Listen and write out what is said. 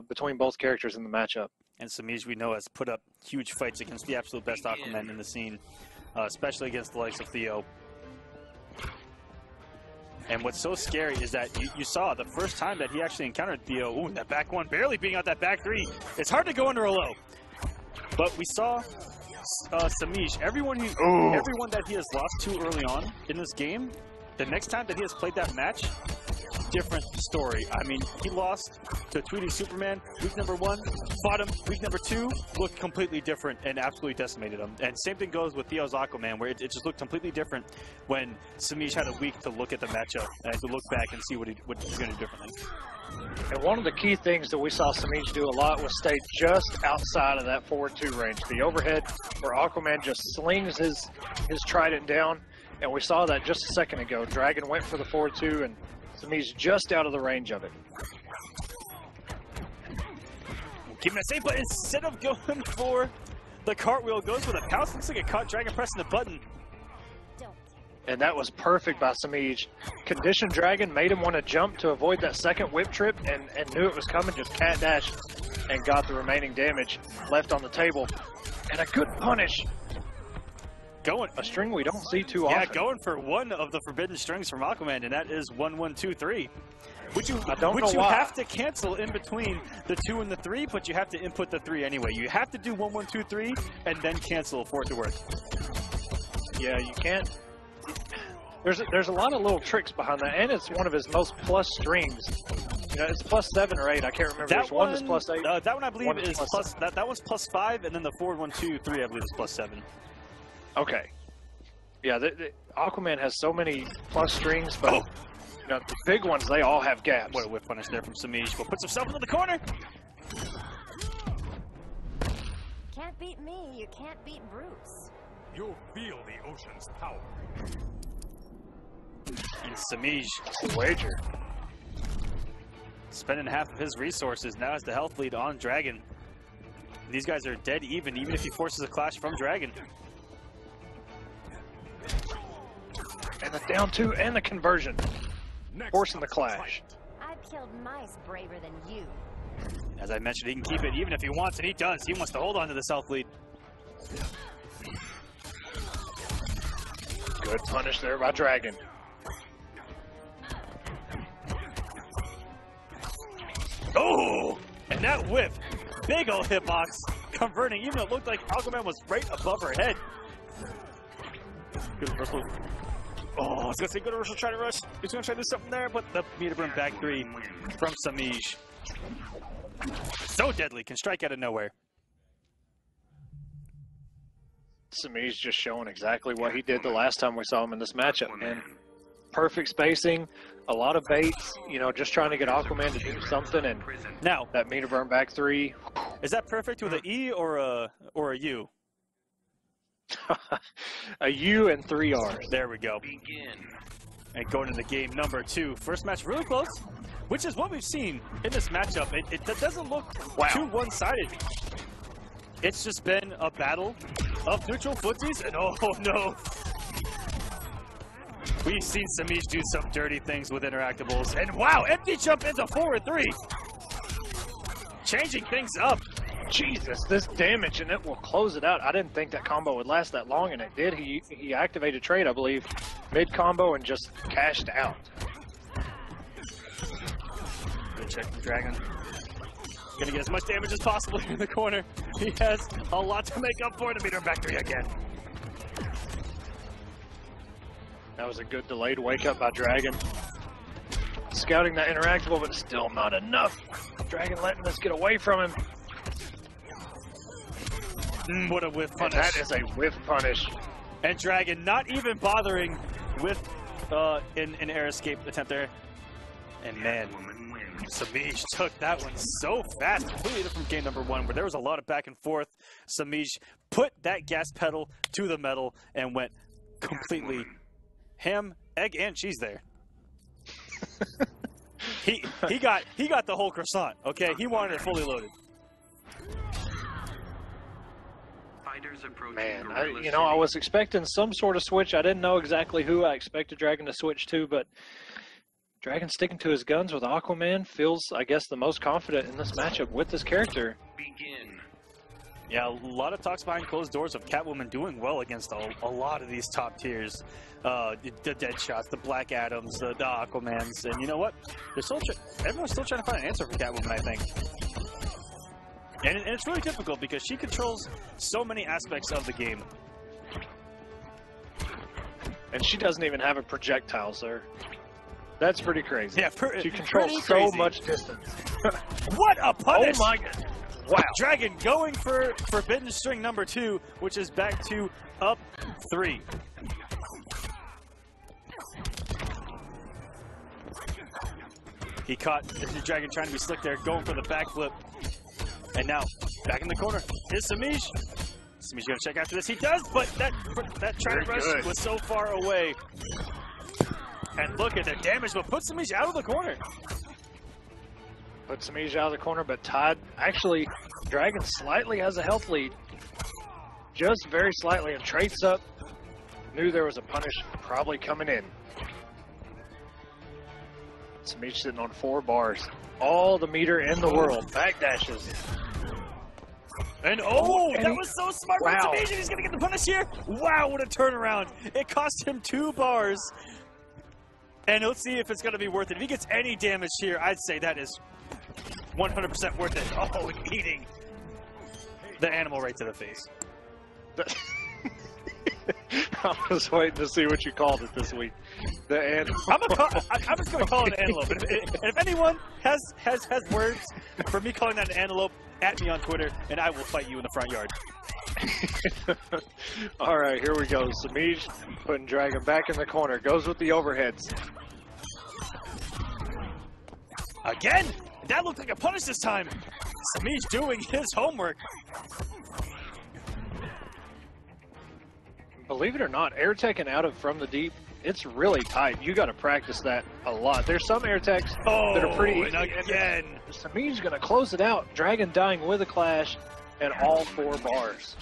between both characters in the matchup. And Semiij, we know, has put up huge fights against the absolute best Aquaman in the scene, especially against the likes of Theo. And what's so scary is that you saw the first time that he actually encountered Theo, ooh, that back one, barely being out that back three. It's hard to go under a low. But we saw Semiij, everyone that he has lost to early on in this game, the next time that he has played that match, different story. I mean, he lost to Tweety Superman week number 1, fought him week number 2, looked completely different and absolutely decimated him. And same thing goes with Theo's Aquaman, where it just looked completely different when Semiij had a week to look at the matchup and to look back and see what he's going to do differently. And one of the key things that we saw Semiij do a lot was stay just outside of that forward 2 range. The overhead where Aquaman just slings his trident down, and we saw that just a second ago. Dragon went for the forward 2, and Semiij just out of the range of it. Keep him safe, but instead of going for the cartwheel, goes for the pounce. Looks like it caught Dragon pressing the button. And that was perfect by Semiij. Conditioned Dragon made him want to jump to avoid that second whip trip and knew it was coming, just cat dashed and got the remaining damage left on the table. And a good punish. A string we don't see too often. Yeah, going for one of the forbidden strings from Aquaman, and that is 1, 1, 2, 3. Which you have to cancel in between the 2 and the 3, but you have to input the 3 anyway. You have to do 1, 1, 2, 3, and then cancel for it to work. Yeah, you can't. There's a lot of little tricks behind that, and it's one of his most plus strings. You know, it's plus 7 or 8. I can't remember. There's one that's plus 8. That one I believe is plus. That one's plus 5, and then the forward 1, 2, 3 I believe is plus 7. Okay. Yeah, the Aquaman has so many plus strings, but you know, the big ones, they all have gaps. What a whip punish there from Semiij. But puts himself into the corner. Can't beat me, you can't beat Bruce. You'll feel the ocean's power. And Semiij, wager, spending half of his resources, now has the health lead on Dragon. These guys are dead even if he forces a clash from Dragon. And the down 2 and the conversion. Forcing the clash. I've killed mice braver than you. As I mentioned, he can keep it even if he wants, and he does. He wants to hold on to the self lead. Good punish there by Dragon. Oh! And that whip, big ol' hitbox, converting, even though it looked like Aquaman was right above her head. Good reversal. Oh, I was gonna say good reversal, try to rush. He's gonna try to do something there, but the meter brim back 3 from Semiij. So deadly, can strike out of nowhere. Semiij just showing exactly what he did the last time we saw him in this matchup, man. Perfect spacing, a lot of baits, you know, just trying to get Aquaman to do something, and now that meter burn back 3. Is that perfect with an E or a U? A U and 3 R's. There we go. And going into game number 2. First match really close, which is what we've seen in this matchup. It doesn't look too one-sided. It's just been a battle of neutral footsies, and oh no. We've seen Semiij do some dirty things with interactables, and wow, empty jump into forward 3. Changing things up. Jesus, this damage, and it will close it out. I didn't think that combo would last that long, and it did. He activated trade, I believe, mid-combo and just cashed out. Good check from Dragon. Gonna get as much damage as possible in the corner. He has a lot to make up for to beat her back 3 again. That was a good delayed wake-up by Dragon. Scouting that interactable, but still not enough. Dragon letting us get away from him. What a whiff punish. And that is a whiff punish. And Dragon not even bothering with an air escape attempt there. And man, Semiij took that one so fast. Completely different game number 1, where there was a lot of back and forth. Semiij put that gas pedal to the metal and went completely ham, egg, and cheese there. he got the whole croissant, okay? He wanted it fully loaded. Man, I was expecting some sort of switch. I didn't know exactly who I expected Dragon to switch to, but Dragon sticking to his guns with Aquaman, feels, I guess, the most confident in this matchup with this character. Begin. Yeah, a lot of talks behind closed doors of Catwoman doing well against a lot of these top tiers. The Deadshots, the Black Adams, the Aquamans, and you know what? They're still everyone's still trying to find an answer for Catwoman, I think. And it's really difficult because she controls so many aspects of the game. And she doesn't even have a projectile, sir. That's pretty crazy. Yeah, she controls so much distance. What a punish! Oh my god! Wow. Dragon going for forbidden string number 2, which is back to up 3. He caught the Dragon trying to be slick there, going for the backflip. And now, back in the corner, is Semiij. Semiij gonna check after this. He does, but that Trident rush was so far away. And look at the damage, but put Semiij out of the corner. Put Semiij out of the corner, but Todd, actually, Dragon slightly has a health lead. Just very slightly, and Trace up. Knew there was a punish probably coming in. Semiij sitting on 4 bars. All the meter in the world. Backdashes. And that was so smart by Semiij. He's going to get the punish here. Wow, what a turnaround. It cost him 2 bars. And let's see if it's going to be worth it. If he gets any damage here, I'd say that is 100% worth it. Oh, eating the animal right to the face. I was waiting to see what you called it this week. The animal. I'm just going to call it an antelope. And if anyone has words for me calling that an antelope, at me on Twitter, and I will fight you in the front yard. All right, here we go. Semiij putting Dragon back in the corner. Goes with the overheads. Again? That looked like a punish this time. Semiij doing his homework. Believe it or not, air teching out of from the deep, it's really tight. You got to practice that a lot. There's some air techs that are pretty easy. And again. Semiij's going to close it out. Dragon dying with a clash and all 4 bars.